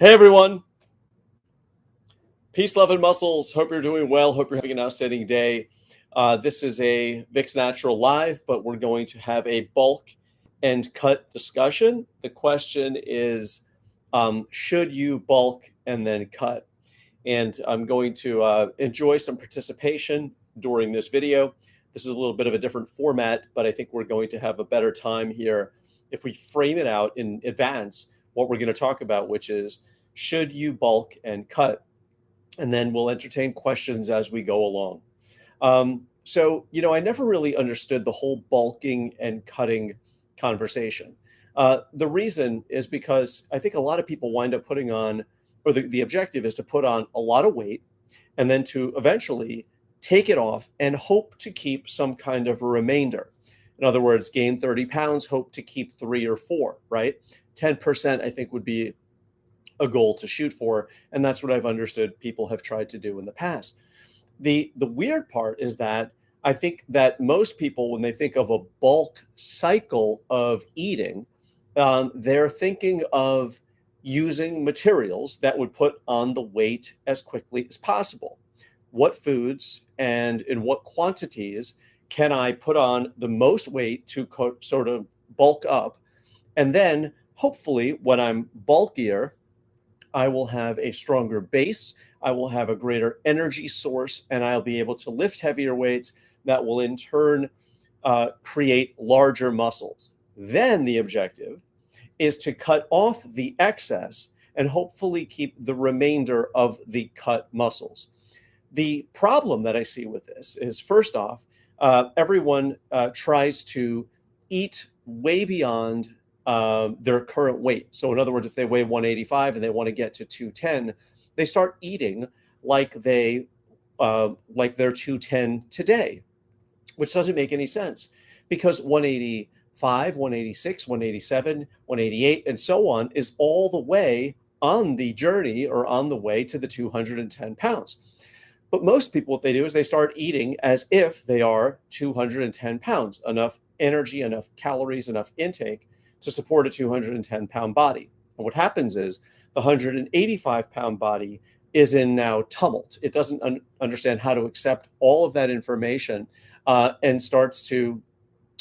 Hey everyone, peace, love, and muscles. Hope you're doing well. Hope you're having an outstanding day. This is a Vicsnatural live, but we're going to have a bulk and cut discussion. The question is, should you bulk and then cut? And I'm going to enjoy some participation during this video. This is a little bit of a different format, but I think we're going to have a better time here if we frame it out in advance what we're going to talk about, which is, should you bulk and cut? And then we'll entertain questions as we go along. I never really understood the whole bulking and cutting conversation. The reason is because I think a lot of people wind up putting on, or the objective is to put on a lot of weight and then to eventually take it off and hope to keep some kind of a remainder. In other words, gain 30 pounds, hope to keep 3 or 4, right? 10%, I think, would be a goal to shoot for. And that's what I've understood people have tried to do in the past. The weird part is that I think that most people, when they think of a bulk cycle of eating, they're thinking of using materials that would put on the weight as quickly as possible. What foods and in what quantities can I put on the most weight to sort of bulk up? And then hopefully when I'm bulkier, I will have a stronger base, I will have a greater energy source, and I'll be able to lift heavier weights that will in turn create larger muscles. Then the objective is to cut off the excess and hopefully keep the remainder of the cut muscles. The problem that I see with this is, first off, everyone tries to eat way beyond their current weight. So in other words, if they weigh 185 and they want to get to 210, they start eating like they're 210 today, which doesn't make any sense, because 185, 186, 187, 188, and so on is all the way on the journey or on the way to the 210 pounds. But most people, what they do is they start eating as if they are 210 pounds, enough energy, enough calories, enough intake to support a 210-pound body. And what happens is the 185-pound body is in now tumult. It doesn't understand how to accept all of that information and starts to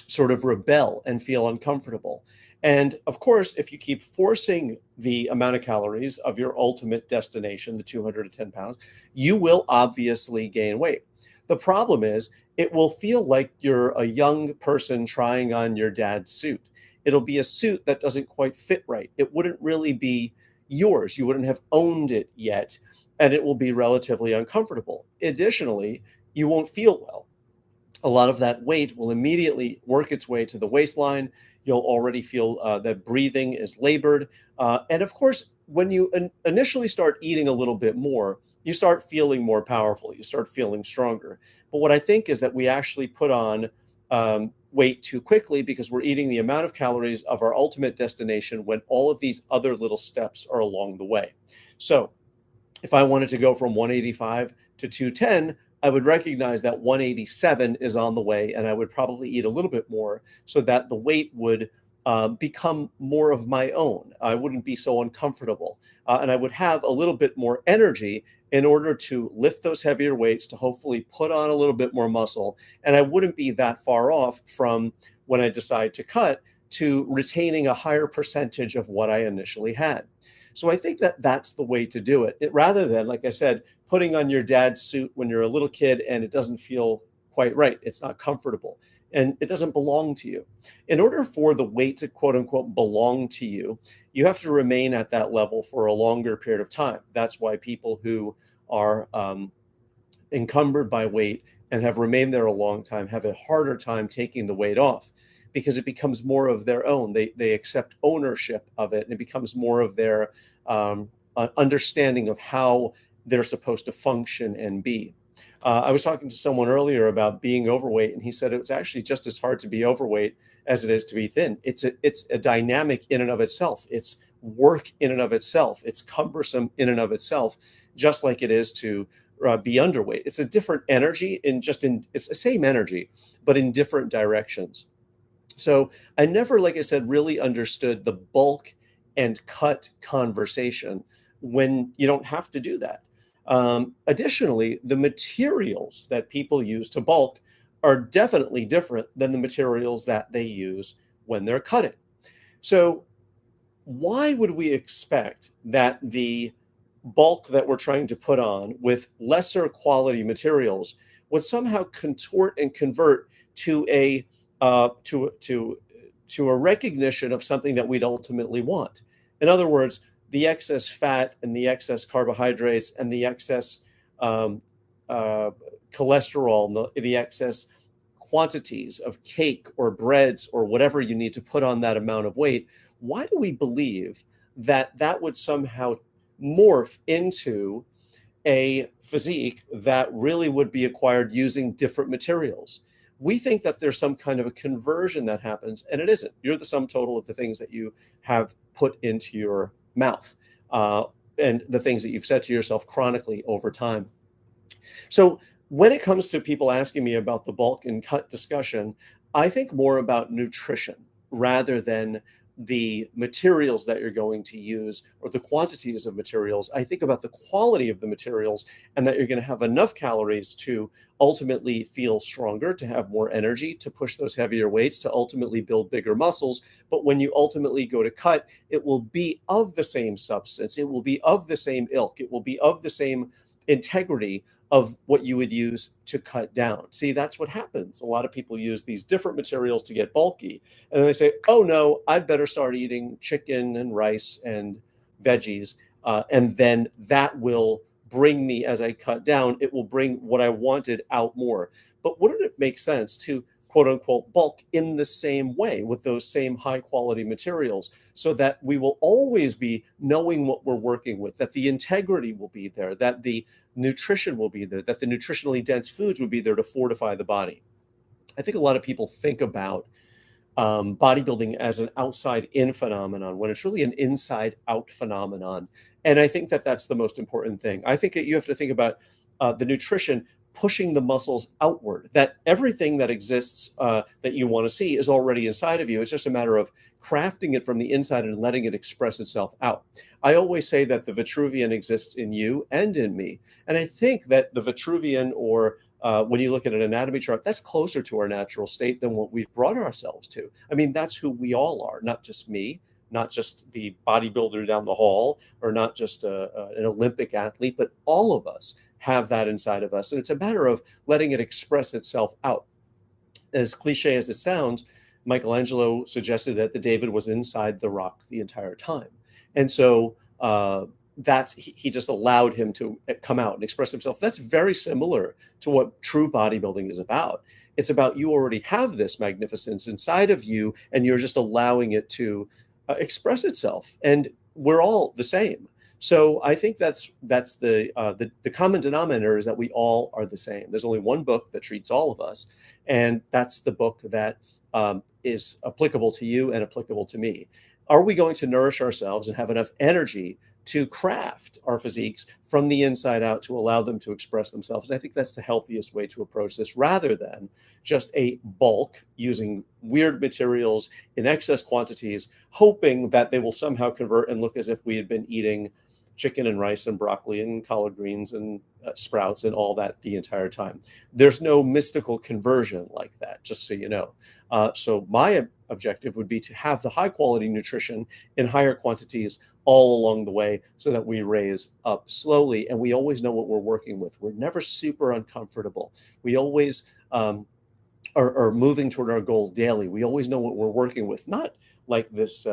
sort of rebel and feel uncomfortable. And of course, if you keep forcing the amount of calories of your ultimate destination, the 210 pounds, you will obviously gain weight. The problem is it will feel like you're a young person trying on your dad's suit. It'll be a suit that doesn't quite fit right. It wouldn't really be yours. You wouldn't have owned it yet, and it will be relatively uncomfortable. Additionally, you won't feel well. A lot of that weight will immediately work its way to the waistline. You'll already feel that breathing is labored. And of course, when you initially start eating a little bit more, you start feeling more powerful. You start feeling stronger. But what I think is that we actually put on weight too quickly because we're eating the amount of calories of our ultimate destination when all of these other little steps are along the way. So if I wanted to go from 185 to 210, I would recognize that 187 is on the way, and I would probably eat a little bit more so that the weight would become more of my own. I wouldn't be so uncomfortable, and I would have a little bit more energy in order to lift those heavier weights, to hopefully put on a little bit more muscle. And I wouldn't be that far off from, when I decide to cut, to retaining a higher percentage of what I initially had. So I think that that's the way to do it, rather than, like I said, putting on your dad's suit when you're a little kid and it doesn't feel quite right. It's not comfortable and it doesn't belong to you. In order for the weight to, quote unquote, belong to you, you have to remain at that level for a longer period of time. That's why people who are encumbered by weight and have remained there a long time have a harder time taking the weight off, because it becomes more of their own. They accept ownership of it, and it becomes more of their understanding of how they're supposed to function and be. I was talking to someone earlier about being overweight, and he said it's actually just as hard to be overweight as it is to be thin. It's a dynamic in and of itself. It's work in and of itself. It's cumbersome in and of itself, just like it is to be underweight. It's a different energy it's the same energy, but in different directions. So I never, like I said, really understood the bulk and cut conversation when you don't have to do that. Additionally, the materials that people use to bulk are definitely different than the materials that they use when they're cutting. So why would we expect that the bulk that we're trying to put on with lesser quality materials would somehow contort and convert to a uh, to to to a recognition of something that we'd ultimately want? In other words, the excess fat and the excess carbohydrates and the excess um, uh, cholesterol, the excess quantities of cake or breads or whatever you need to put on that amount of weight. Why do we believe that that would somehow morph into a physique that really would be acquired using different materials? We think that there's some kind of a conversion that happens, and it isn't. You're the sum total of the things that you have put into your mouth, uh, and the things that you've said to yourself chronically over time. So when it comes to people asking me about the bulk and cut discussion, I think more about nutrition rather than the materials that you're going to use or the quantities of materials. I think about the quality of the materials and that you're going to have enough calories to ultimately feel stronger, to have more energy, to push those heavier weights, to ultimately build bigger muscles. But when you ultimately go to cut, it will be of the same substance, it will be of the same ilk, it will be of the same integrity of what you would use to cut down. See, that's what happens. A lot of people use these different materials to get bulky. And then they say, oh no, I'd better start eating chicken and rice and veggies. And then that will bring me, as I cut down, it will bring what I wanted out more. But wouldn't it make sense to quote unquote bulk in the same way with those same high quality materials so that we will always be knowing what we're working with, that the integrity will be there, that the nutrition will be there, that the nutritionally dense foods would be there to fortify the body? I think a lot of people think about bodybuilding as an outside in phenomenon when it's really an inside out phenomenon. And I think that that's the most important thing. I think that you have to think about the nutrition pushing the muscles outward, that everything that exists that you want to see is already inside of you. It's just a matter of crafting it from the inside and letting it express itself out. I always say that the Vitruvian exists in you and in me. And I think that the Vitruvian, or when you look at an anatomy chart, that's closer to our natural state than what we've brought ourselves to. I mean, that's who we all are, not just me, not just the bodybuilder down the hall, or not just an Olympic athlete, but all of us have that inside of us. And it's a matter of letting it express itself out. As cliche as it sounds, Michelangelo suggested that the David was inside the rock the entire time. And so that's he just allowed him to come out and express himself. That's very similar to what true bodybuilding is about. It's about you already have this magnificence inside of you, and you're just allowing it to express itself. And we're all the same. So I think that's the common denominator is that we all are the same. There's only one book that treats all of us, and that's the book that is applicable to you and applicable to me. Are we going to nourish ourselves and have enough energy to craft our physiques from the inside out to allow them to express themselves? And I think that's the healthiest way to approach this, rather than just a bulk using weird materials in excess quantities, hoping that they will somehow convert and look as if we had been eating chicken and rice and broccoli and collard greens and sprouts and all that the entire time. There's no mystical conversion like that, just so you know. So my objective would be to have the high quality nutrition in higher quantities all along the way so that we raise up slowly and we always know what we're working with. We're never super uncomfortable. We always are moving toward our goal daily. We always know what we're working with, not like this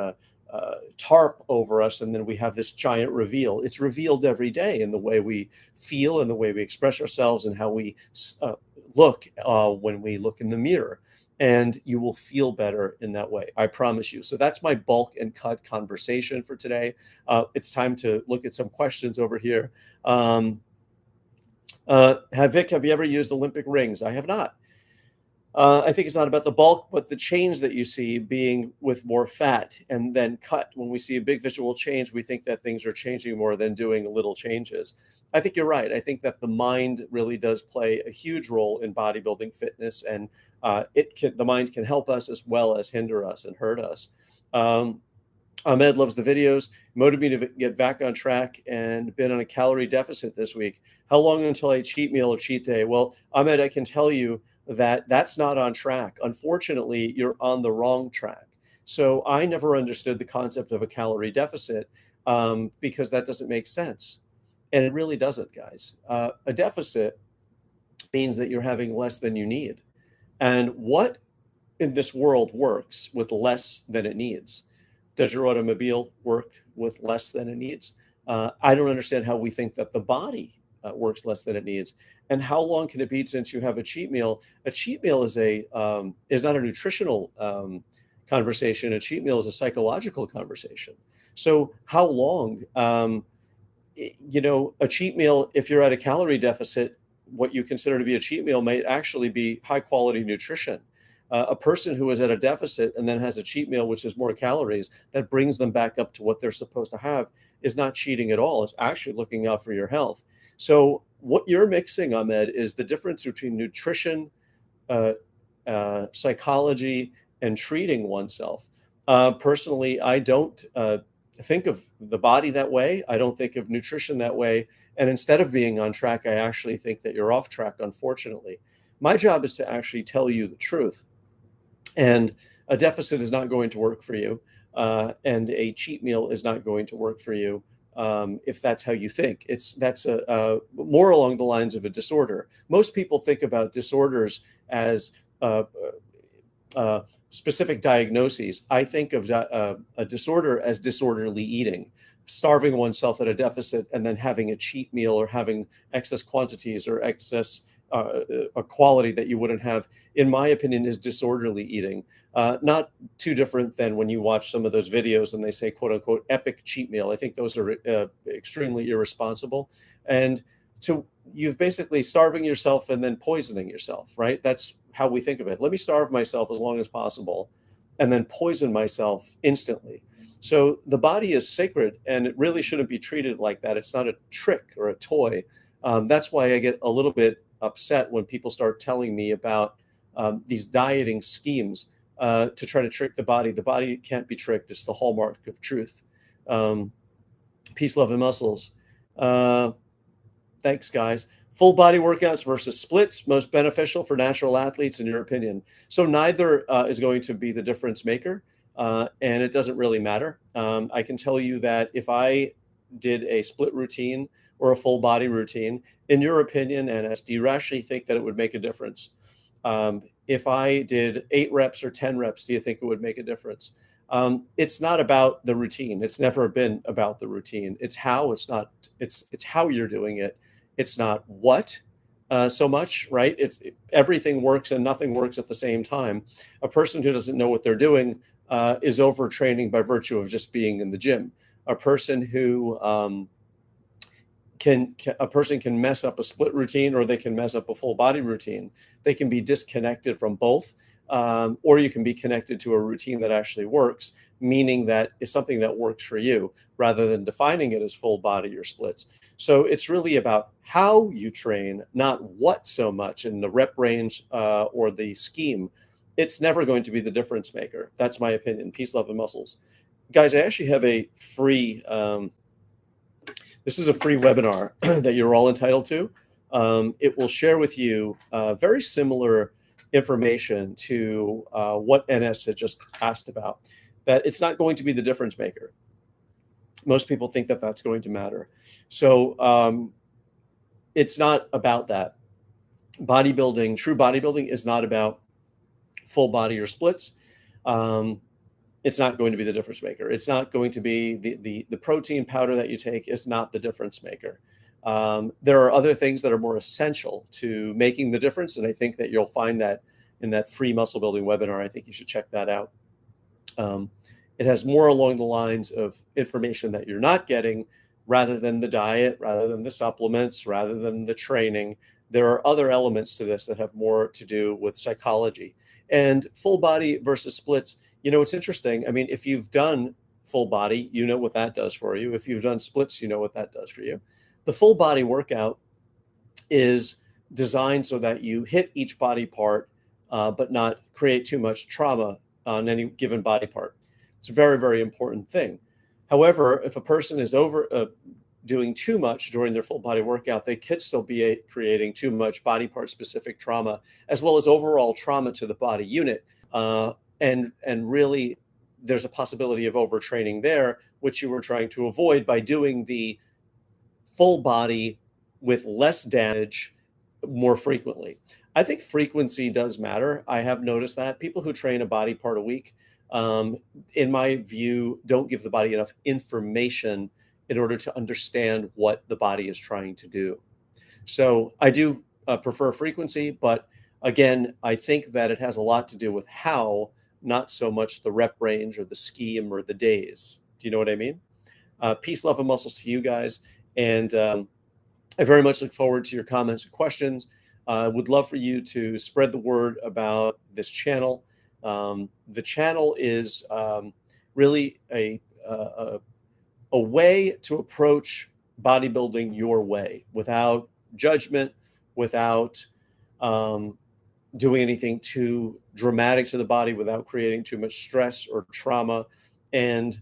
tarp over us and then we have this giant reveal. It's revealed every day in the way we feel and the way we express ourselves and how we look when we look in the mirror. And you will feel better in that way, I promise you. So that's my bulk and cut conversation for today. It's time to look at some questions over here. Vic, have you ever used Olympic rings? I have not. I think it's not about the bulk, but the change that you see being with more fat and then cut. When we see a big visual change, we think that things are changing more than doing little changes. I think you're right. I think that the mind really does play a huge role in bodybuilding fitness, and the mind can help us as well as hinder us and hurt us. Ahmed loves the videos, motivated me to get back on track and been on a calorie deficit this week. How long until I cheat meal or cheat day? Well, Ahmed, I can tell you that that's not on track. Unfortunately, you're on the wrong track. So I never understood the concept of a calorie deficit because that doesn't make sense. And it really doesn't, guys. A deficit means that you're having less than you need. And what in this world works with less than it needs? Does your automobile work with less than it needs? I don't understand how we think that the body works less than it needs. And how long can it be since you have a cheat meal? A cheat meal is not a nutritional conversation. A cheat meal is a psychological conversation. So how long? A cheat meal, if you're at a calorie deficit, what you consider to be a cheat meal might actually be high quality nutrition. A person who is at a deficit and then has a cheat meal, which is more calories, that brings them back up to what they're supposed to have, is not cheating at all. It's actually looking out for your health. So what you're mixing, Ahmed, is the difference between nutrition, uh, psychology, and treating oneself. Personally, I don't think of the body that way. I don't think of nutrition that way. And instead of being on track, I actually think that you're off track, unfortunately. My job is to actually tell you the truth. And a deficit is not going to work for you. And a cheat meal is not going to work for you if that's how you think. That's more along the lines of a disorder. Most people think about disorders as specific diagnoses. I think of a disorder as disorderly eating, starving oneself at a deficit and then having a cheat meal or having excess quantities or excess a quality that you wouldn't have, in my opinion, is disorderly eating. Not too different than when you watch some of those videos and they say, quote unquote, epic cheat meal. I think those are extremely irresponsible. And you've basically starving yourself and then poisoning yourself, right? That's how we think of it. Let me starve myself as long as possible and then poison myself instantly. So the body is sacred and it really shouldn't be treated like that. It's not a trick or a toy. That's why I get a little bit upset when people start telling me about these dieting schemes to try to trick the body. The body can't be tricked. It's the hallmark of truth. Peace, love, and muscles. Thanks, guys. Full body workouts versus splits, most beneficial for natural athletes, in your opinion? So neither is going to be the difference maker, and it doesn't really matter. I can tell you that if I did a split routine or a full body routine, in your opinion, Anas, do you actually think that it would make a difference? If I did 8 reps or 10 reps, do you think it would make a difference? It's not about the routine. It's never been about the routine. It's how. It's how you're doing it. It's not what so much, right? Everything works and nothing works at the same time. A person who doesn't know what they're doing is overtraining by virtue of just being in the gym. A person who a person can mess up a split routine or they can mess up a full body routine. They can be disconnected from both, or you can be connected to a routine that actually works, meaning that it's something that works for you rather than defining it as full body or splits. So it's really about how you train, not what so much in the rep range or the scheme. It's never going to be the difference maker. That's my opinion. Peace, love, and muscles. Guys, I actually have a free this is a free webinar that you're all entitled to. It will share with you very similar information to what NS had just asked about, that it's not going to be the difference maker. Most people think that that's going to matter. So it's not about that. Bodybuilding, true bodybuilding is not about full body or splits. It's not going to be the difference maker. It's not going to be the protein powder that you take is not the difference maker. There are other things that are more essential to making the difference. And I think that you'll find that in that free muscle building webinar. I think you should check that out. It has more along the lines of information that you're not getting rather than the diet, rather than the supplements, rather than the training. There are other elements to this that have more to do with psychology. And full body versus splits, it's interesting. I mean, if you've done full body, you know what that does for you. If you've done splits, you know what that does for you. The full body workout is designed so that you hit each body part, but not create too much trauma on any given body part. It's a very, very important thing. However, if a person is doing too much during their full body workout, they could still be creating too much body part specific trauma, as well as overall trauma to the body unit. And really, there's a possibility of overtraining there, which you were trying to avoid by doing the full body with less damage more frequently. I think frequency does matter. I have noticed that people who train a body part a week, in my view, don't give the body enough information in order to understand what the body is trying to do. So I do prefer frequency, but again, I think that it has a lot to do with how, not so much the rep range or the scheme or the days. Do you know what I mean? Peace, love, and muscles to you guys. And I very much look forward to your comments and questions. Would love for you to spread the word about this channel. The channel is really a way to approach bodybuilding your way, without judgment, without doing anything too dramatic to the body, without creating too much stress or trauma. And,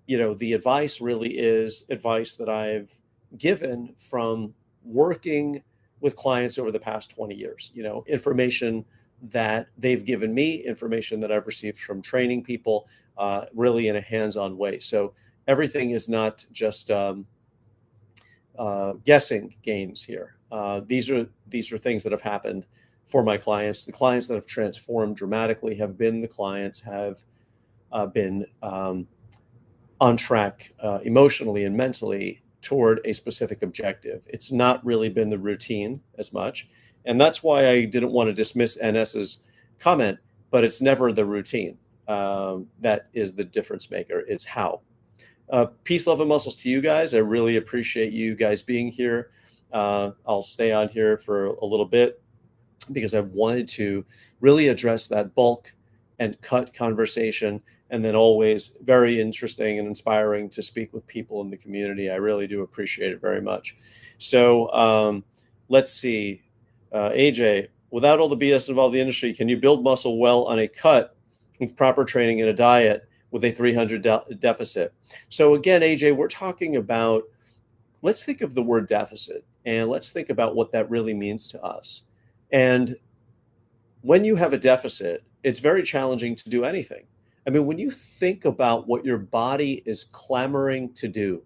the advice really is advice that I've given from working with clients over the past 20 years, information that they've given me, information that I've received from training people, really in a hands-on way. So everything is not just guessing games here. These are things that have happened for my clients. The clients that have transformed dramatically have been the clients have been on track emotionally and mentally toward a specific objective. It's not really been the routine as much. And that's why I didn't want to dismiss NS's comment, but it's never the routine that is the difference maker. It's how. Peace, love, and muscles to you guys. I really appreciate you guys being here. I'll stay on here for a little bit because I wanted to really address that bulk and cut conversation. And then always very interesting and inspiring to speak with people in the community. I really do appreciate it very much. So let's see. AJ, without all the BS involved in the industry, can you build muscle well on a cut with proper training and a diet with a 300 deficit? So again, AJ, we're talking about, let's think of the word deficit and let's think about what that really means to us. And when you have a deficit, it's very challenging to do anything. I mean, when you think about what your body is clamoring to do,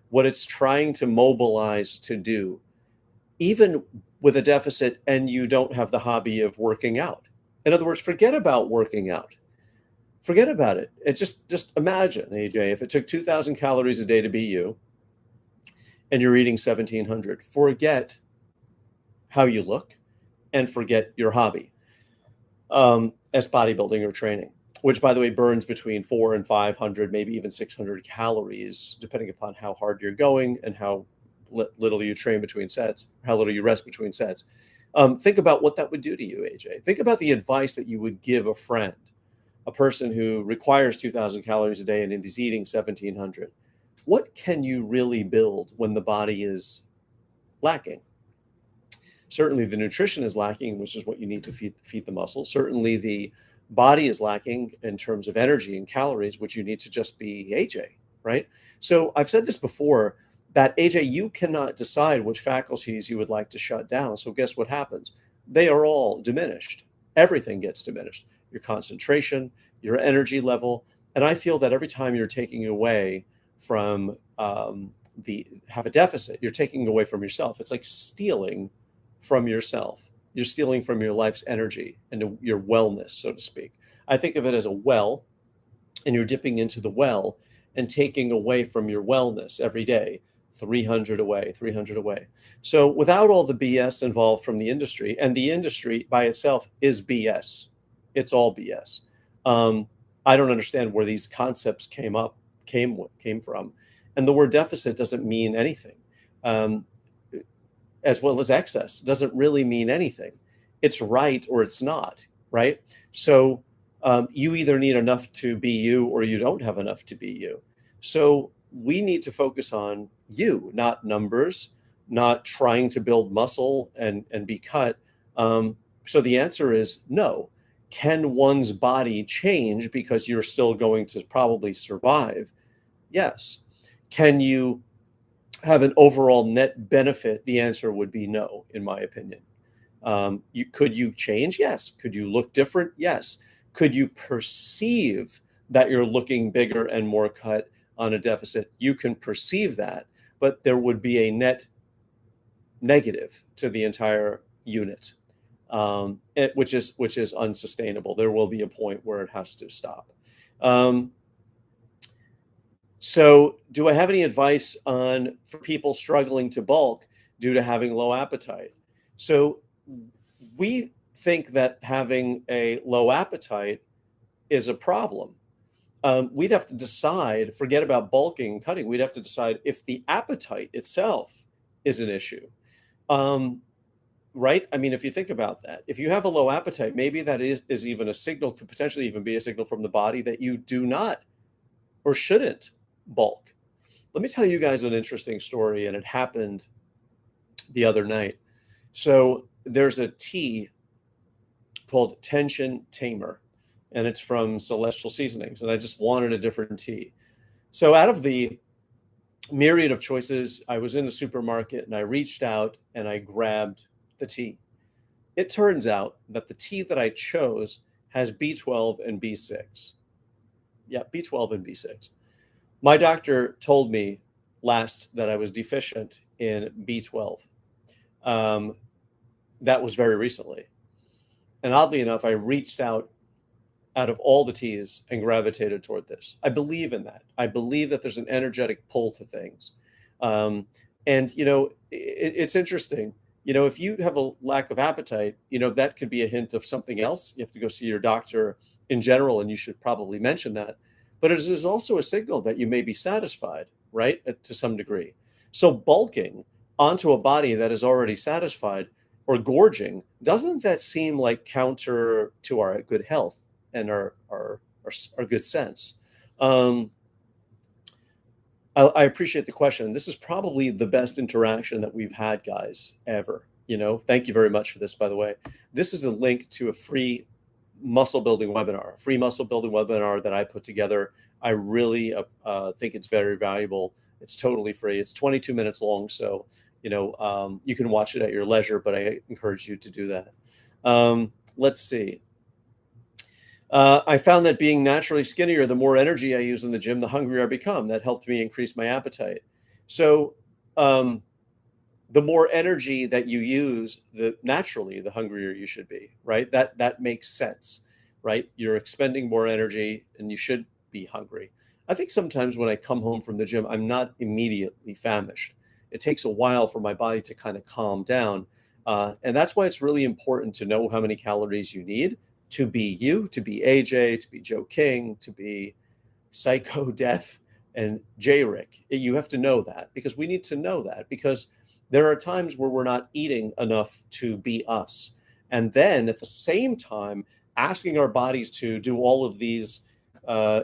what it's trying to mobilize to do, even with a deficit and you don't have the hobby of working out. In other words, forget about working out. Forget about it. It just imagine, AJ, if it took 2,000 calories a day to be you and you're eating 1,700, forget how you look and forget your hobby as bodybuilding or training, which, by the way, burns between 400 and 500, maybe even 600 calories, depending upon how hard you're going and how little you train between sets, how little you rest between sets. Think about what that would do to you, AJ. Think about the advice that you would give a friend, a person who requires 2,000 calories a day and is eating 1,700. What can you really build when the body is lacking? Certainly the nutrition is lacking, which is what you need to feed the muscle. Certainly the body is lacking in terms of energy and calories, which you need to just be AJ, right? So I've said this before, that AJ, you cannot decide which faculties you would like to shut down. So guess what happens? They are all diminished. Everything gets diminished. Your concentration, your energy level. And I feel that every time you're taking away from have a deficit, you're taking away from yourself. It's like stealing from yourself. You're stealing from your life's energy and your wellness, so to speak. I think of it as a well, and you're dipping into the well and taking away from your wellness every day, 300 away, 300 away. So without all the BS involved from the industry, and the industry by itself is BS. It's all BS. I don't understand where these concepts came from. And the word deficit doesn't mean anything. As well as excess doesn't really mean anything. It's right or it's not, right? So you either need enough to be you or you don't have enough to be you. So we need to focus on you, not numbers, not trying to build muscle and be cut. So the answer is no. Can one's body change because you're still going to probably survive? Yes. Can you have an overall net benefit? The answer would be no, in my opinion. Could you change? Yes. Could you look different? Yes. Could you perceive that you're looking bigger and more cut on a deficit? You can perceive that, but there would be a net negative to the entire unit, which is unsustainable. There will be a point where it has to stop. So do I have any advice for people struggling to bulk due to having low appetite? So we think that having a low appetite is a problem. We'd have to decide, forget about bulking and cutting. We'd have to decide if the appetite itself is an issue. Right? I mean, if you think about that, if you have a low appetite, maybe that is even a signal, could potentially even be a signal from the body that you do not or shouldn't bulk. Let me tell you guys an interesting story, and it happened the other night. So there's a tea called Tension Tamer, and it's from Celestial Seasonings, and I just wanted a different tea. So out of the myriad of choices, I was in the supermarket and I reached out and I grabbed the tea. It turns out that the tea that I chose has B12 and B6. Yeah, B12 and B6. My doctor told me last that I was deficient in B12. That was very recently. And oddly enough, I reached out of all the teas and gravitated toward this. I believe in that. I believe that there's an energetic pull to things. And, it's interesting. If you have a lack of appetite, that could be a hint of something else. You have to go see your doctor in general, and you should probably mention that. But it is also a signal that you may be satisfied, right, to some degree. So bulking onto a body that is already satisfied or gorging, doesn't that seem like counter to our good health and our good sense? I appreciate the question. This is probably the best interaction that we've had, guys, ever. Thank you very much for this, by the way. This is a link to a free muscle building webinar that I put together. I really think it's very valuable. It's totally free. It's 22 minutes long, so you can watch it at your leisure, but I encourage you to do that. Let's see. I found that being naturally skinnier, the more energy I use in the gym, the hungrier I become. That helped me increase my appetite. So the more energy that you use, naturally, the hungrier you should be, right? That makes sense, right? You're expending more energy and you should be hungry. I think sometimes when I come home from the gym, I'm not immediately famished. It takes a while for my body to kind of calm down. And that's why it's really important to know how many calories you need to be you, to be AJ, to be Joe King, to be Psycho Death and J Rick. You have to know that, because we need to know that, because there are times where we're not eating enough to be us. And then at the same time, asking our bodies to do all of these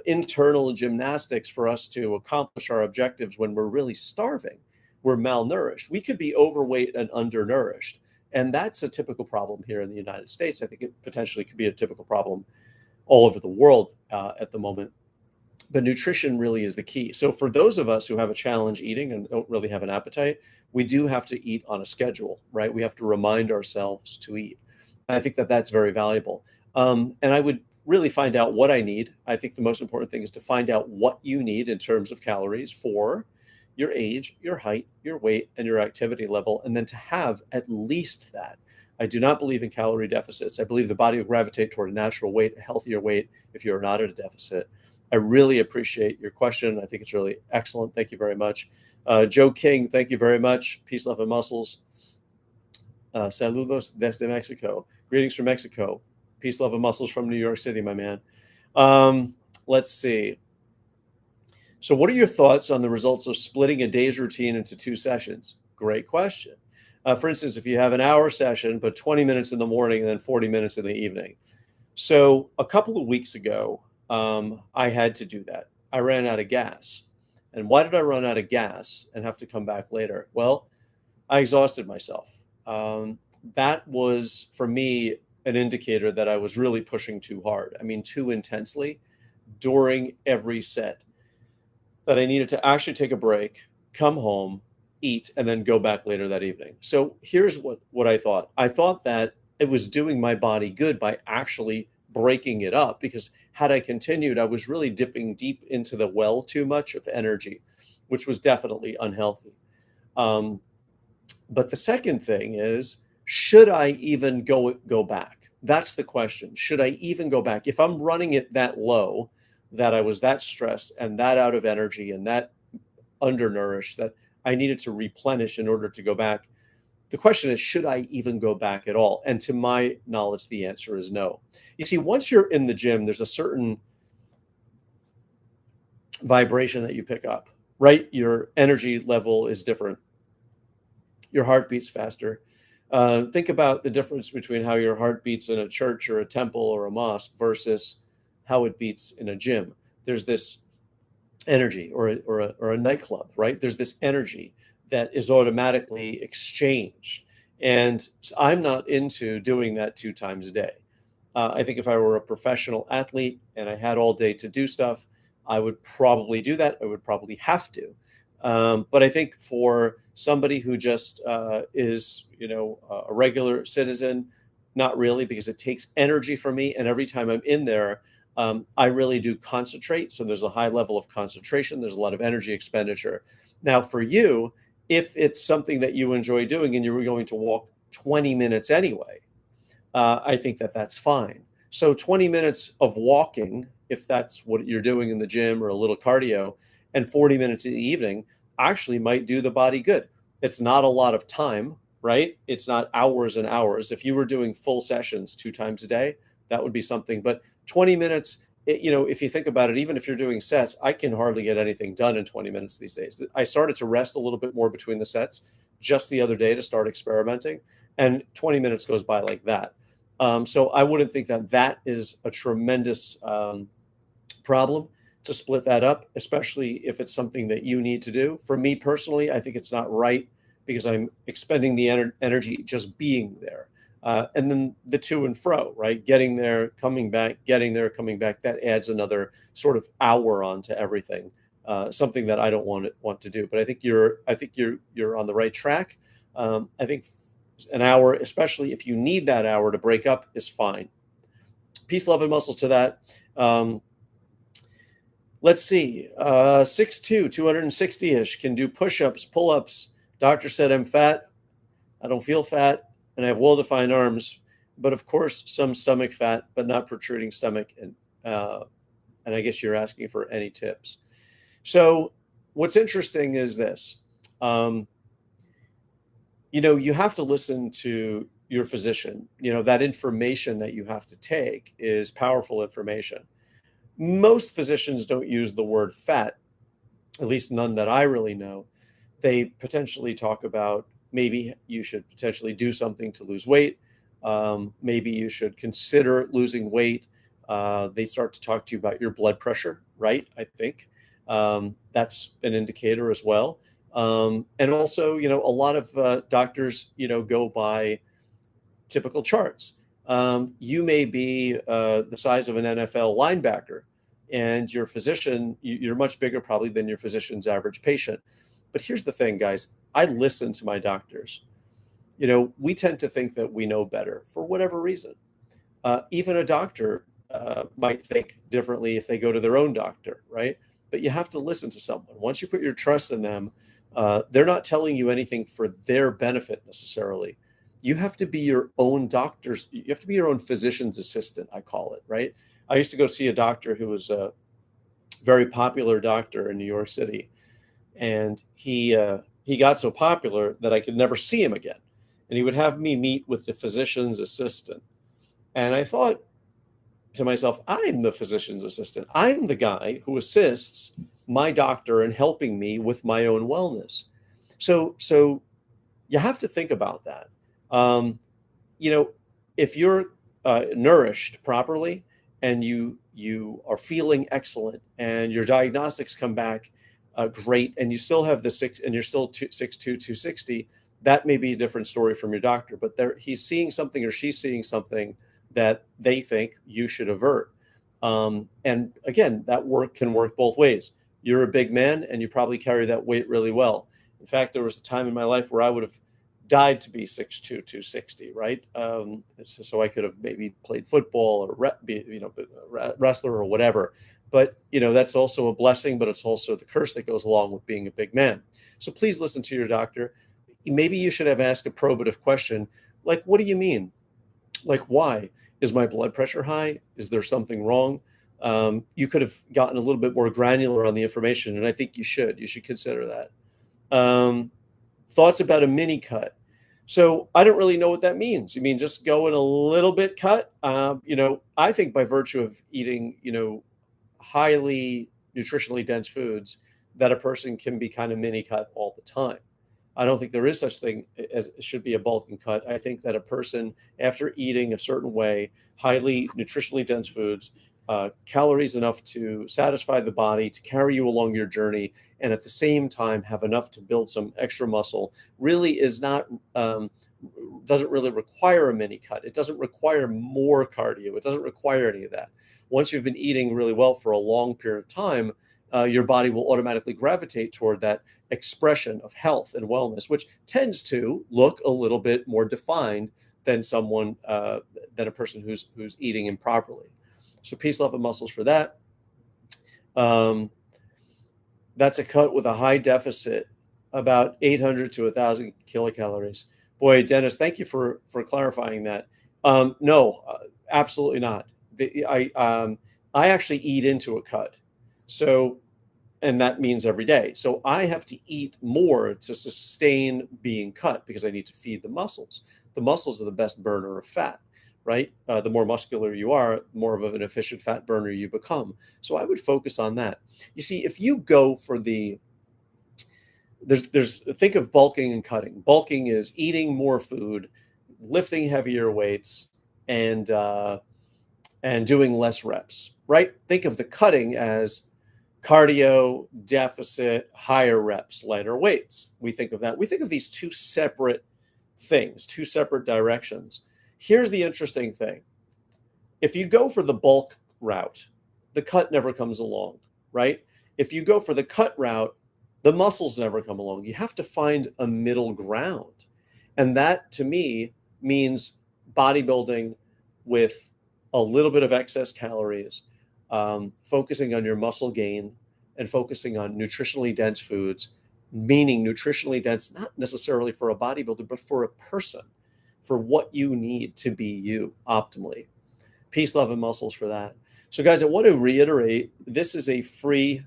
internal gymnastics for us to accomplish our objectives when we're really starving, we're malnourished. We could be overweight and undernourished. And that's a typical problem here in the United States. I think it potentially could be a typical problem all over the world at the moment. But nutrition really is the key. So for those of us who have a challenge eating and don't really have an appetite, we do have to eat on a schedule, right? We have to remind ourselves to eat. I think that that's very valuable. And I would really find out what I need. I think the most important thing is to find out what you need in terms of calories for your age, your height, your weight, and your activity level, and then to have at least that. I do not believe in calorie deficits. I believe the body will gravitate toward a natural weight, a healthier weight, if you're not at a deficit. I really appreciate your question. I think it's really excellent. Thank you very much. Joe King, thank you very much. Peace, love, and muscles. Saludos desde Mexico. Greetings from Mexico. Peace, love, and muscles from New York City, my man. Let's see. So what are your thoughts on the results of splitting a day's routine into 2 sessions? Great question. For instance, if you have an hour session, but 20 minutes in the morning and then 40 minutes in the evening. So a couple of weeks ago, I had to do that. I ran out of gas. And why did I run out of gas and have to come back later? Well, I exhausted myself. That was, for me, an indicator that I was really pushing too hard. I mean, too intensely during every set, that I needed to actually take a break, come home, eat, and then go back later that evening. So here's what I thought. I thought that it was doing my body good by actually breaking it up, because had I continued, I was really dipping deep into the well too much of energy, which was definitely unhealthy. Um, but the second thing is, should I even go back? That's the question. Should I even go back? If I'm running it that low, that I was that stressed and that out of energy and that undernourished, that I needed to replenish in order to go back, the question is, should I even go back at all? And to my knowledge, the answer is no. You see, once you're in the gym, there's a certain vibration that you pick up, right? Your energy level is different. Your heart beats faster. Think about the difference between how your heart beats in a church or a temple or a mosque versus how it beats in a gym. There's this energy, or a nightclub, right? There's this energy that is automatically exchanged. And I'm not into doing that 2 times a day. I think if I were a professional athlete and I had all day to do stuff, I would probably do that. I would probably have to. But I think for somebody who just is, a regular citizen, not really, because it takes energy from me. And every time I'm in there, I really do concentrate. So there's a high level of concentration. There's a lot of energy expenditure. Now, for you, if it's something that you enjoy doing and you were going to walk 20 minutes anyway, I think that that's fine. So 20 minutes of walking, if that's what you're doing in the gym, or a little cardio, and 40 minutes in the evening actually might do the body good. It's not a lot of time, right? It's not hours and hours. If you were doing full sessions 2 times a day, that would be something. But 20 minutes, if you think about it, even if you're doing sets, I can hardly get anything done in 20 minutes these days. I started to rest a little bit more between the sets just the other day to start experimenting, and 20 minutes goes by like that. So I wouldn't think that that is a tremendous problem to split that up, especially if it's something that you need to do. For me personally, I think it's not right, because I'm expending the energy just being there. And then the to and fro, right? Getting there, coming back, getting there, coming back. That adds another sort of hour onto everything. Something that I don't want to do. But I think you're on the right track. I think an hour, especially if you need that hour to break up, is fine. Peace, love, and muscles to that. Let's see. 6'2", 260-ish, can do push-ups, pull-ups. Doctor said I'm fat. I don't feel fat, and I have well-defined arms, but of course some stomach fat, but not protruding stomach. And I guess you're asking for any tips. So what's interesting is this. You have to listen to your physician. That information that you have to take is powerful information. Most physicians don't use the word fat, at least none that I really know. They potentially talk about, maybe you should potentially do something to lose weight. Maybe you should consider losing weight. They start to talk to you about your blood pressure, right? I think that's an indicator as well. And also, a lot of doctors, go by typical charts. You may be the size of an NFL linebacker, and your physician, you're much bigger probably than your physician's average patient. But here's the thing, guys. I listen to my doctors. We tend to think that we know better for whatever reason. Even a doctor might think differently if they go to their own doctor, right? But you have to listen to someone. Once you put your trust in them, they're not telling you anything for their benefit necessarily. You have to be your own doctor's, you have to be your own physician's assistant, I call it, right? I used to go see a doctor who was a very popular doctor in New York City. And he got so popular that I could never see him again. And he would have me meet with the physician's assistant. And I thought to myself, I'm the physician's assistant. I'm the guy who assists my doctor in helping me with my own wellness. So you have to think about that. If you're nourished properly and you are feeling excellent and your diagnostics come back great, and you still have the 6, and you're still 6'2", 260, that may be a different story from your doctor. But he's seeing something, or she's seeing something that they think you should avert. And again, that can work both ways. You're a big man and you probably carry that weight really well. In fact, there was a time in my life where I would have died to be 6'2", 260, right? So I could have maybe played football or wrestler or whatever. But that's also a blessing, but it's also the curse that goes along with being a big man. So please listen to your doctor. Maybe you should have asked a probative question, like, what do you mean? Like, why? Is my blood pressure high? Is there something wrong? You could have gotten a little bit more granular on the information, and I think you should. You should consider that. Thoughts about a mini cut. So I don't really know what that means. You mean just go in a little bit cut? I think by virtue of eating, highly nutritionally dense foods, that a person can be kind of mini cut all the time. I don't think there is such thing as should be a bulking cut. I think that a person, after eating a certain way, highly nutritionally dense foods, calories enough to satisfy the body, to carry you along your journey, and at the same time have enough to build some extra muscle, really is not, doesn't really require a mini cut. It doesn't require more cardio. It doesn't require any of that. Once you've been eating really well for a long period of time, your body will automatically gravitate toward that expression of health and wellness, which tends to look a little bit more defined than than a person who's eating improperly. So peace, love, and muscles for that. That's a cut with a high deficit, about 800 to 1,000 kilocalories. Boy, Dennis, thank you for clarifying that. No, absolutely not. I actually eat into a cut. So, and that means every day. So I have to eat more to sustain being cut because I need to feed the muscles. The muscles are the best burner of fat, right? The more muscular you are, the more of an efficient fat burner you become. So I would focus on that. You see, if you go for think of bulking and cutting. Bulking is eating more food, lifting heavier weights, and doing less reps, right? Think of the cutting as cardio, deficit, higher reps, lighter weights. We think of that. We think of these two separate things, two separate directions. Here's the interesting thing. If you go for the bulk route, the cut never comes along, right? If you go for the cut route, the muscles never come along. You have to find a middle ground. And that, to me, means bodybuilding with a little bit of excess calories, focusing on your muscle gain and focusing on nutritionally dense foods, meaning nutritionally dense, not necessarily for a bodybuilder, but for a person, for what you need to be you optimally. Peace, love, and muscles for that. So guys, I want to reiterate, this is a free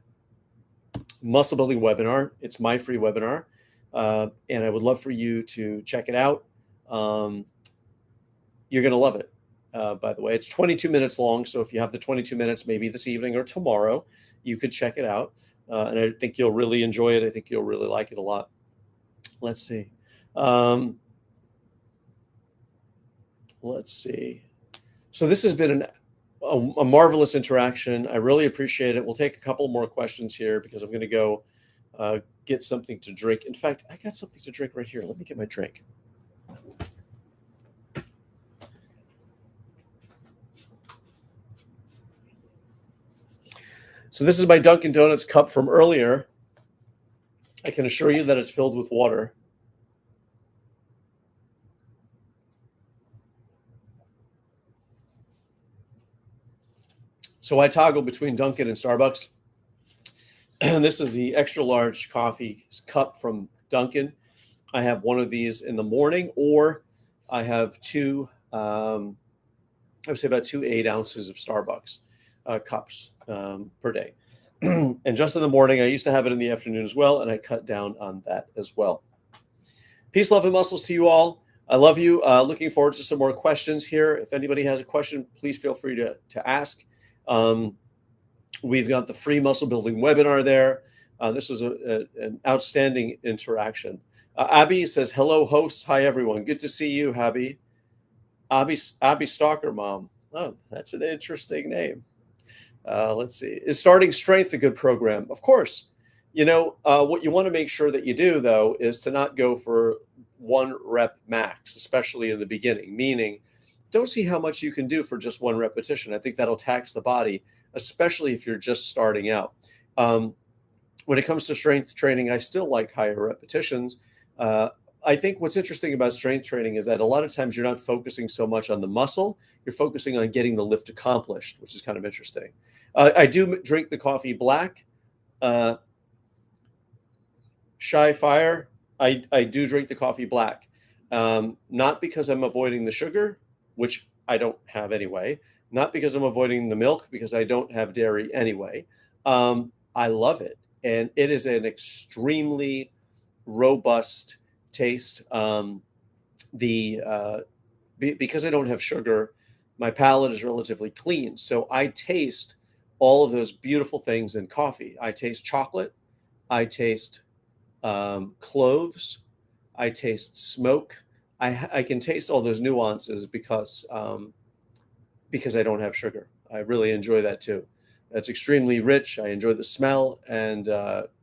muscle building webinar. It's my free webinar. And I would love for you to check it out. You're going to love it. By the way, it's 22 minutes long. So if you have the 22 minutes, maybe this evening or tomorrow, you could check it out. And I think you'll really enjoy it. I think you'll really like it a lot. Let's see. Let's see. So this has been a marvelous interaction. I really appreciate it. We'll take a couple more questions here because I'm going to go get something to drink. In fact, I got something to drink right here. Let me get my drink. So this is my Dunkin' Donuts cup from earlier. I can assure you that it's filled with water. So I toggle between Dunkin' and Starbucks. And this is the extra large coffee cup from Dunkin'. I have one of these in the morning, or I have two, I would say about 2 8 ounces of Starbucks cups per day. And just in the morning, I used to have it in the afternoon as well, and I cut down on that as well. Peace, love, and muscles to you all. I love you. Looking forward to some more questions here. If anybody has a question, please feel free to ask. We've got the free muscle building webinar there. This was an outstanding interaction. Abby says, hello, hosts. Hi, everyone. Good to see you, Abby. Abby Stalker Mom. Oh, that's an interesting name. Let's see. Is starting strength a good program? Of course. What you want to make sure that you do, though, is to not go for 1 rep max, especially in the beginning, meaning don't see how much you can do for just one repetition. I think that'll tax the body, especially if you're just starting out. When it comes to strength training, I still like higher repetitions. I think what's interesting about strength training is that a lot of times you're not focusing so much on the muscle, you're focusing on getting the lift accomplished, which is kind of interesting. I do drink the coffee black. Shy Fire, I do drink the coffee black. Not because I'm avoiding the sugar, which I don't have anyway, not because I'm avoiding the milk, because I don't have dairy anyway. I love it. And it is an extremely robust taste. Because I don't have sugar, my palate is relatively clean. So I taste all of those beautiful things in coffee. I taste chocolate. I taste cloves. I taste smoke. I can taste all those nuances because I don't have sugar. I really enjoy that too. It's extremely rich. I enjoy the smell, and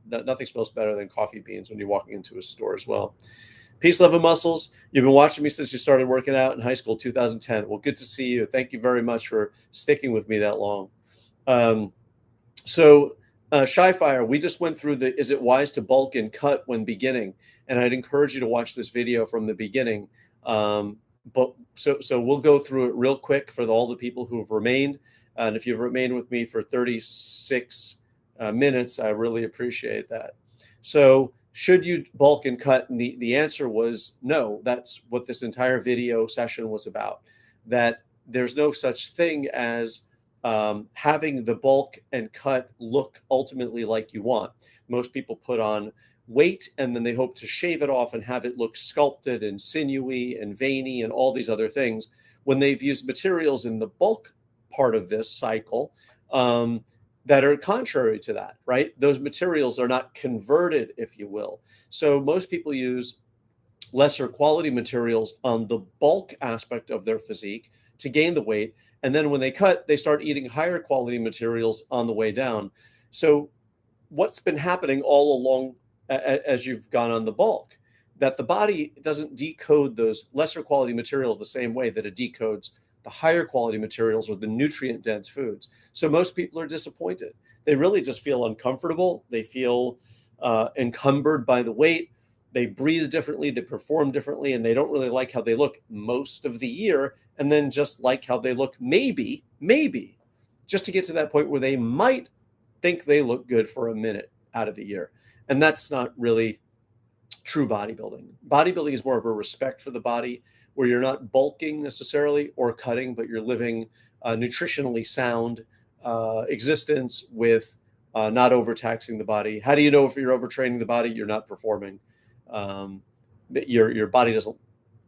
nothing smells better than coffee beans when you're walking into a store as well. Peace, love, and muscles. You've been watching me since you started working out in high school, 2010. Well, good to see you. Thank you very much for sticking with me that long. Shy Fire, we just went through the, is it wise to bulk and cut when beginning? And I'd encourage you to watch this video from the beginning. So we'll go through it real quick for all the people who have remained. And if you've remained with me for 36 minutes, I really appreciate that. So should you bulk and cut? And the answer was no. That's what this entire video session was about, that there's no such thing as having the bulk and cut look ultimately like you want. Most people put on weight and then they hope to shave it off and have it look sculpted and sinewy and veiny and all these other things, when they've used materials in the bulk part of this cycle that are contrary to that, right? Those materials are not converted, if you will. So most people use lesser quality materials on the bulk aspect of their physique to gain the weight. And then when they cut, they start eating higher quality materials on the way down. So what's been happening all along as you've gone on the bulk, that the body doesn't decode those lesser quality materials the same way that it decodes the higher quality materials or the nutrient dense foods. So most people are disappointed. They really just feel uncomfortable. They feel encumbered by the weight. They breathe differently, they perform differently, and they don't really like how they look most of the year, and then just like how they look maybe, just to get to that point where they might think they look good for a minute out of the year. And that's not really true bodybuilding. Bodybuilding is more of a respect for the body, where you're not bulking necessarily or cutting, but you're living a nutritionally sound existence with not overtaxing the body. How do you know if you're overtraining the body? You're not performing. Your body doesn't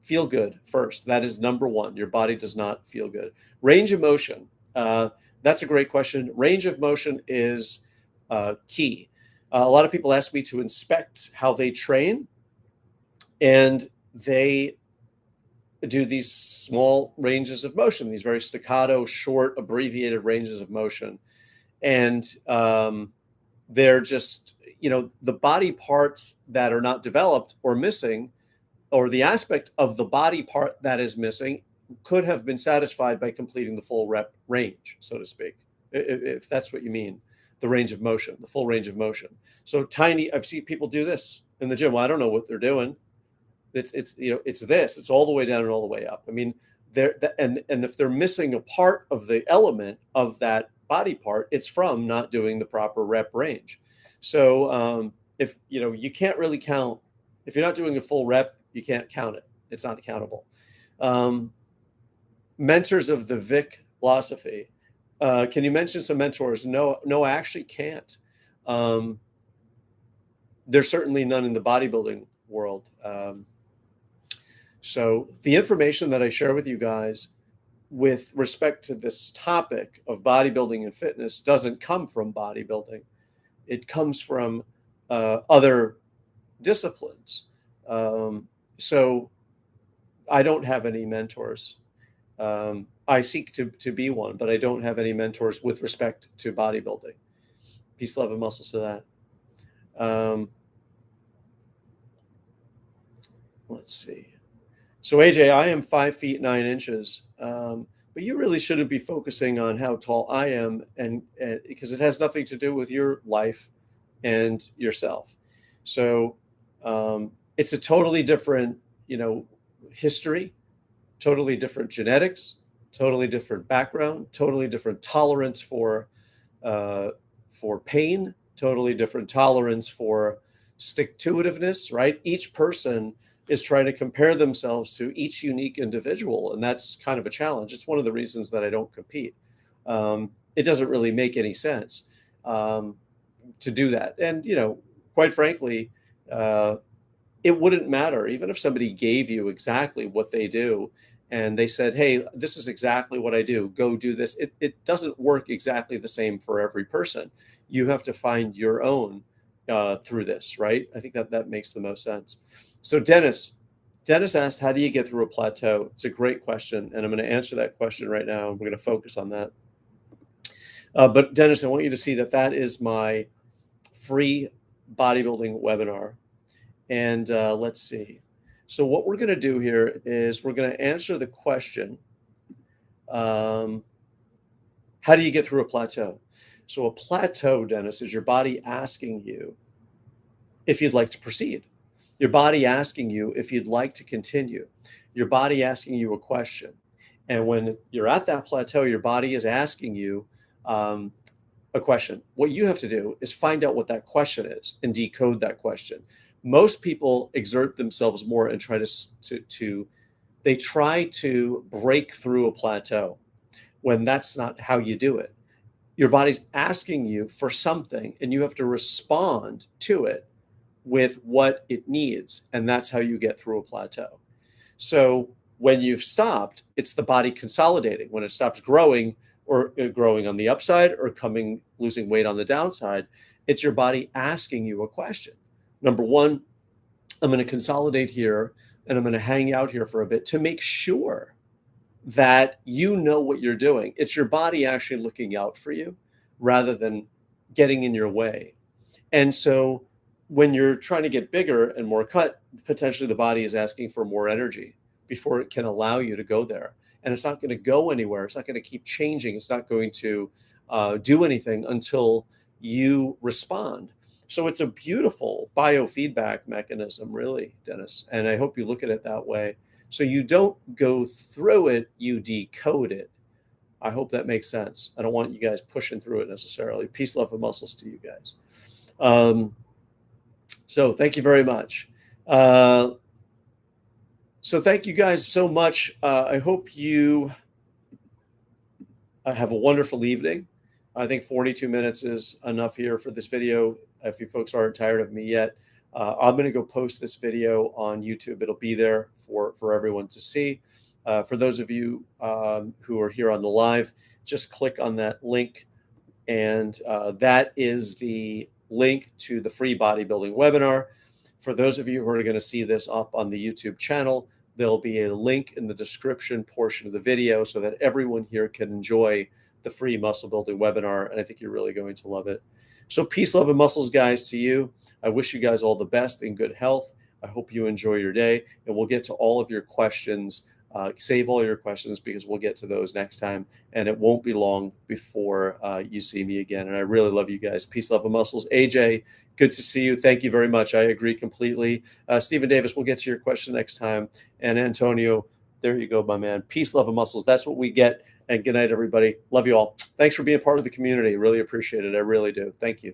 feel good first. That is number one. Your body does not feel good. Range of motion. That's a great question. Range of motion is key. A lot of people ask me to inspect how they train, and they do these small ranges of motion, these very staccato, short, abbreviated ranges of motion. And they're just, the body parts that are not developed or missing, or the aspect of the body part that is missing, could have been satisfied by completing the full rep range, so to speak, if that's what you mean, the range of motion, the full range of motion. So I've seen people do this in the gym. Well, I don't know what they're doing. It's all the way down and all the way up. I mean, and if they're missing a part of the element of that body part, it's from not doing the proper rep range. So if you can't really count, if you're not doing a full rep, you can't count it. It's not accountable. Mentors of the Vic philosophy. Can you mention some mentors? No, I actually can't. There's certainly none in the bodybuilding world. So the information that I share with you guys with respect to this topic of bodybuilding and fitness doesn't come from bodybuilding. It comes from other disciplines. So I don't have any mentors. I seek to be one, but I don't have any mentors with respect to bodybuilding. Peace, love, and muscles to that. Let's see. So AJ, I am 5 feet 9 inches. But you really shouldn't be focusing on how tall I am, and because it has nothing to do with your life and yourself. So it's a totally different, history, totally different genetics, totally different background, totally different tolerance uh, for pain, totally different tolerance for stick-to-itiveness, right? Each person is trying to compare themselves to each unique individual, and that's kind of a challenge. It's one of the reasons that I don't compete. It doesn't really make any sense to do that. And, quite frankly, uh, it wouldn't matter even if somebody gave you exactly what they do and they said, hey, this is exactly what I do, go do this. It doesn't work exactly the same for every person. You have to find your own through this, right? I think that makes the most sense. So Dennis asked, how do you get through a plateau? It's a great question, and I'm going to answer that question right now, and we're going to focus on that. But Dennis, I want you to see that is my free bodybuilding webinar. And let's see. So what we're going to do here is we're going to answer the question, how do you get through a plateau? So a plateau, Dennis, is your body asking you if you'd like to proceed. Your body asking you if you'd like to continue. Your body asking you a question. And when you're at that plateau, your body is asking you a question. What you have to do is find out what that question is and decode that question. Most people exert themselves more and try they try to break through a plateau when that's not how you do it. Your body's asking you for something and you have to respond to it with what it needs. And that's how you get through a plateau. So when you've stopped, it's the body consolidating. When it stops growing, or growing on the upside, or losing weight on the downside, it's your body asking you a question. Number one, I'm going to consolidate here and I'm going to hang out here for a bit to make sure that you know what you're doing. It's your body actually looking out for you rather than getting in your way. And so when you're trying to get bigger and more cut, potentially the body is asking for more energy before it can allow you to go there. And it's not going to go anywhere. It's not going to keep changing. It's not going to do anything until you respond. So it's a beautiful biofeedback mechanism, really, Dennis. And I hope you look at it that way. So you don't go through it, you decode it. I hope that makes sense. I don't want you guys pushing through it necessarily. Peace, love, and muscles to you guys. So thank you very much. So thank you guys so much. I hope you have a wonderful evening. I think 42 minutes is enough here for this video. If you folks aren't tired of me yet, I'm going to go post this video on YouTube. It'll be there for everyone to see. For those of you who are here on the live, just click on that link. And that is the link to the free bodybuilding webinar. For those of you who are going to see this up on the YouTube channel, there'll be a link in the description portion of the video so that everyone here can enjoy the free muscle building webinar. And I think you're really going to love it. So peace, love, and muscles, guys, to you. I wish you guys all the best and good health. I hope you enjoy your day, and we'll get to all of your questions. Save all your questions because we'll get to those next time, and it won't be long before you see me again. And I really love you guys. Peace, love, and muscles. AJ, good to see you. Thank you very much. I agree completely. Stephen Davis, we'll get to your question next time. And Antonio, there you go, my man. Peace, love, and muscles. That's what we get. And good night, everybody. Love you all. Thanks for being part of the community. Really appreciate it. I really do. Thank you.